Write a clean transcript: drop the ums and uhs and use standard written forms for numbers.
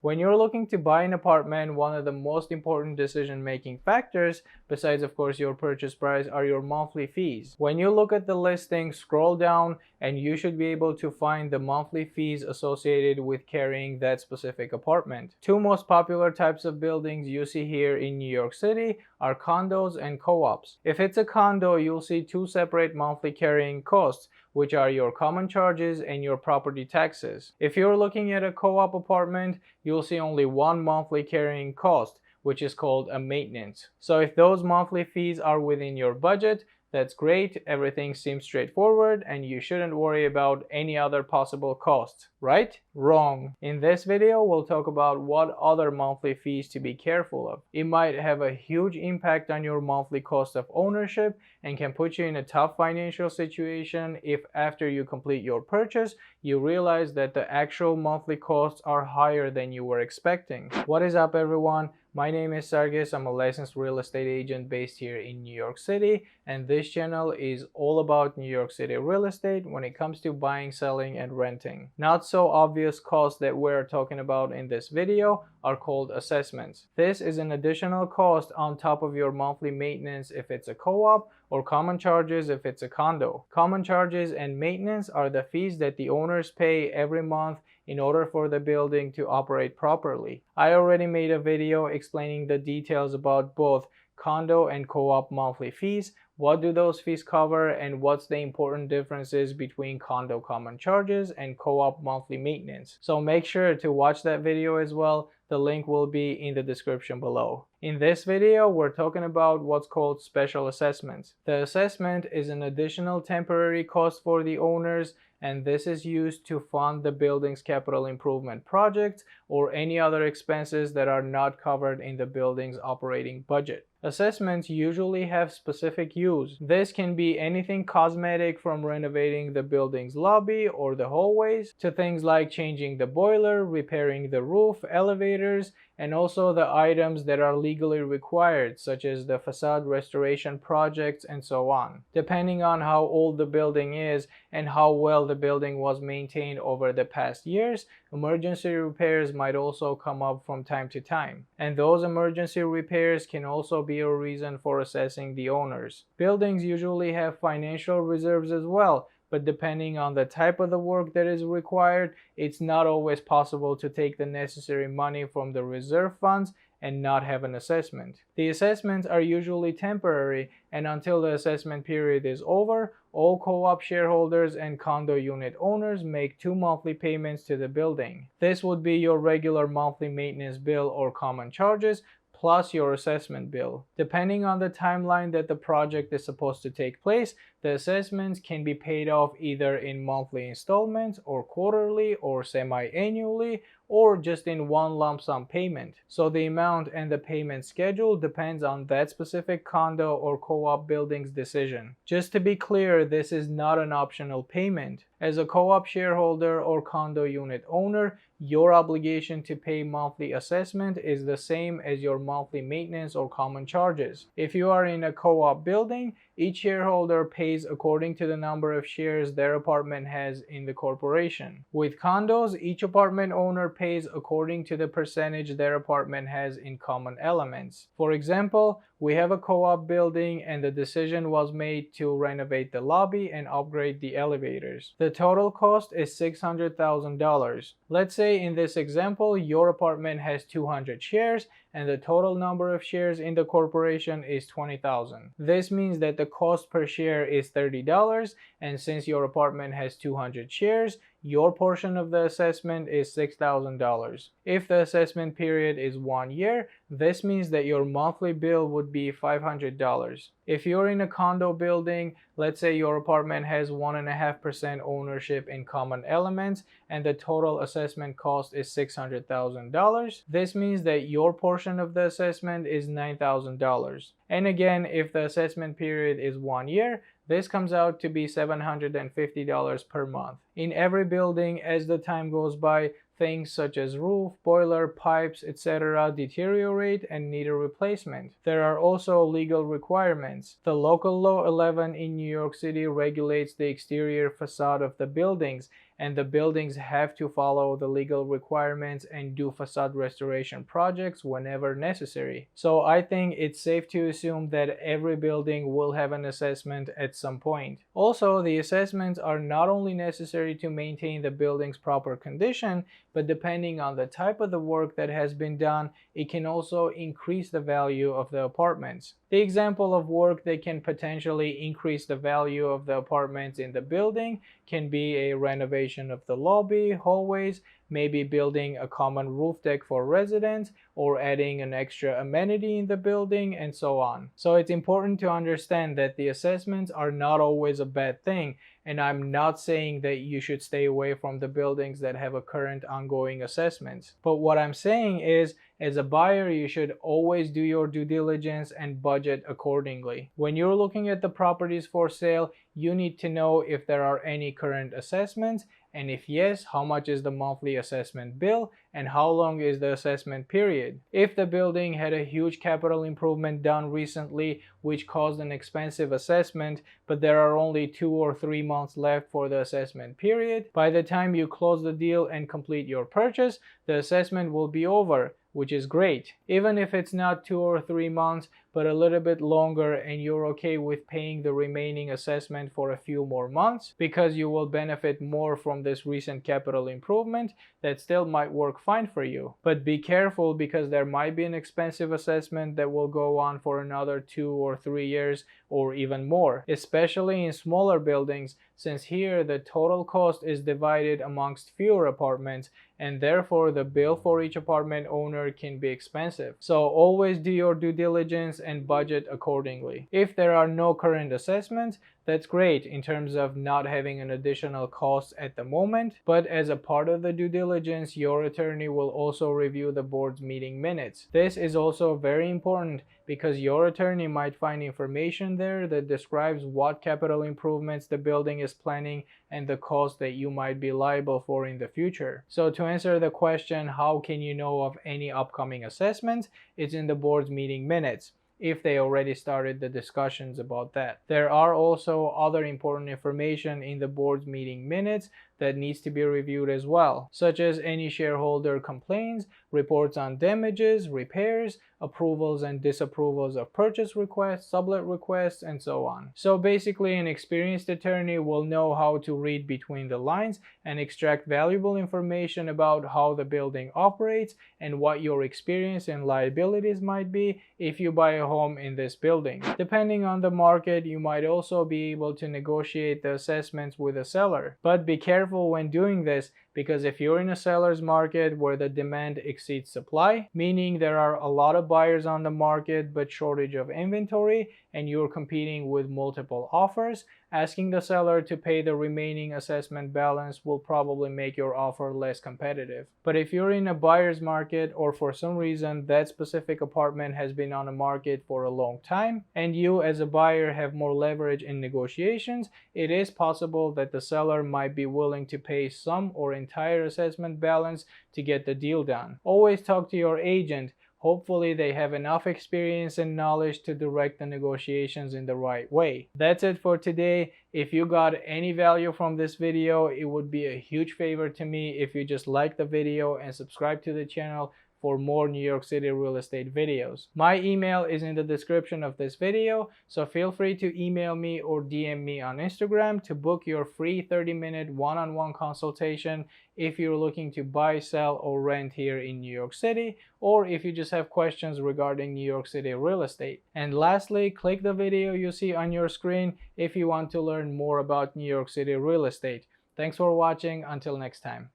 When you're looking to buy an apartment, one of the most important decision-making factors, besides of course your purchase price, are your monthly fees. When you look at the listing, scroll down and you should be able to find the monthly fees associated with carrying that specific apartment. Two most popular types of buildings you see here in New York City are condos and co-ops. If it's a condo, you'll see two separate monthly carrying costs, which are your common charges and your property taxes. If you're looking at a co-op apartment, you'll see only one monthly carrying cost, which is called a maintenance. So if those monthly fees are within your budget, that's great, everything seems straightforward and you shouldn't worry about any other possible costs, right? Wrong. In this video, we'll talk about what other monthly fees to be careful of. It might have a huge impact on your monthly cost of ownership and can put you in a tough financial situation if after you complete your purchase, you realize that the actual monthly costs are higher than you were expecting. What is up, everyone? My name is Sargis. I'm a licensed real estate agent based here in New York City, and this channel is all about New York City real estate when it comes to buying, selling, and renting. Not so obvious costs that we're talking about in this video are called assessments. This is an additional cost on top of your monthly maintenance if it's a co-op, or common charges if it's a condo. Common charges and maintenance are the fees that the owners pay every month in order for the building to operate properly. I already made a video explaining the details about both condo and co-op monthly fees. What do those fees cover and what's the important differences between condo common charges and co-op monthly maintenance? So make sure to watch that video as well. The link will be in the description below. In this video, we're talking about what's called special assessments. The assessment is an additional temporary cost for the owners, and this is used to fund the building's capital improvement projects or any other expenses that are not covered in the building's operating budget. Assessments usually have specific use. This can be anything cosmetic from renovating the building's lobby or the hallways to things like changing the boiler, repairing the roof, elevators, and also the items that are legally required, such as the facade restoration projects and so on. Depending on how old the building is and how well the building was maintained over the past years, emergency repairs might also come up from time to time. And those emergency repairs can also be a reason for assessing the owners. Buildings usually have financial reserves as well, but depending on the type of the work that is required, it's not always possible to take the necessary money from the reserve funds and not have an assessment. The assessments are usually temporary, and until the assessment period is over, all co-op shareholders and condo unit owners make two monthly payments to the building. This would be your regular monthly maintenance bill or common charges, plus your assessment bill. Depending on the timeline that the project is supposed to take place, the assessments can be paid off either in monthly installments or quarterly or semi-annually or just in one lump sum payment. So the amount and the payment schedule depends on that specific condo or co-op building's decision. Just to be clear, this is not an optional payment. As a co-op shareholder or condo unit owner, your obligation to pay monthly assessment is the same as your monthly maintenance or common charges. If you are in a co-op building, each shareholder pays according to the number of shares their apartment has in the corporation. With condos, each apartment owner pays according to the percentage their apartment has in common elements. For example, we have a co-op building and the decision was made to renovate the lobby and upgrade the elevators. The total cost is $600,000. Let's say in this example, your apartment has 200 shares and the total number of shares in the corporation is 20,000. This means that the cost per share is $30, and since your apartment has 200 shares, your portion of the assessment is $6,000. If the assessment period is 1 year, this means that your monthly bill would be $500. If you're in a condo building, let's say your apartment has 1.5% ownership in common elements and the total assessment cost is $600,000, this means that your portion of the assessment is $9,000. And again, if the assessment period is 1 year, this comes out to be $750 per month. In every building, as the time goes by, things such as roof, boiler, pipes, etc. deteriorate and need a replacement. There are also legal requirements. The local law 11 in New York City regulates the exterior facade of the buildings, and the buildings have to follow the legal requirements and do facade restoration projects whenever necessary. So I think it's safe to assume that every building will have an assessment at some point. Also, the assessments are not only necessary to maintain the building's proper condition, but depending on the type of the work that has been done, it can also increase the value of the apartments. The example of work that can potentially increase the value of the apartments in the building can be a renovation of the lobby, hallways, maybe building a common roof deck for residents, or adding an extra amenity in the building, and so on. So it's important to understand that the assessments are not always a bad thing, and I'm not saying that you should stay away from the buildings that have a current ongoing assessments. But what I'm saying is, as a buyer, you should always do your due diligence and budget accordingly. When you're looking at the properties for sale, you need to know if there are any current assessments, and if yes, how much is the monthly assessment bill and how long is the assessment period. If the building had a huge capital improvement done recently which caused an expensive assessment, but there are only 2 or 3 months left for the assessment period, by the time you close the deal and complete your purchase, the assessment will be over, which is great. Even if it's not 2 or 3 months, but a little bit longer, and you're okay with paying the remaining assessment for a few more months because you will benefit more from this recent capital improvement, that still might work fine for you. But be careful, because there might be an expensive assessment that will go on for another 2 or 3 years or even more, especially in smaller buildings, since here the total cost is divided amongst fewer apartments, and therefore the bill for each apartment owner can be expensive. So always do your due diligence and budget accordingly. If there are no current assessments, that's great in terms of not having an additional cost at the moment, but as a part of the due diligence, your attorney will also review the board's meeting minutes. This is also very important because your attorney might find information there that describes what capital improvements the building is planning and the cost that you might be liable for in the future. So to answer the question, how can you know of any upcoming assessments? It's in the board's meeting minutes, if they already started the discussions about that. There are also other important information in the board's meeting minutes that needs to be reviewed as well, such as any shareholder complaints, reports on damages, repairs, approvals and disapprovals of purchase requests, sublet requests, and so on. So basically, an experienced attorney will know how to read between the lines and extract valuable information about how the building operates and what your experience and liabilities might be if you buy a home in this building. Depending on the market, you might also be able to negotiate the assessments with a seller. But be careful when doing this, because if you're in a seller's market where the demand exceeds supply, meaning there are a lot of buyers on the market but shortage of inventory, and you're competing with multiple offers, asking the seller to pay the remaining assessment balance will probably make your offer less competitive. But if you're in a buyer's market, or for some reason that specific apartment has been on the market for a long time, and you as a buyer have more leverage in negotiations, it is possible that the seller might be willing to pay some or entire assessment balance to get the deal done. Always talk to your agent. Hopefully they have enough experience and knowledge to direct the negotiations in the right way. That's it for today. If you got any value from this video, it would be a huge favor to me if you just like the video and subscribe to the channel for more New York City real estate videos. My email is in the description of this video, so feel free to email me or DM me on Instagram to book your free 30-minute one-on-one consultation if you're looking to buy, sell, or rent here in New York City, or if you just have questions regarding New York City real estate. And lastly, click the video you see on your screen if you want to learn more about New York City real estate. Thanks for watching. Until next time.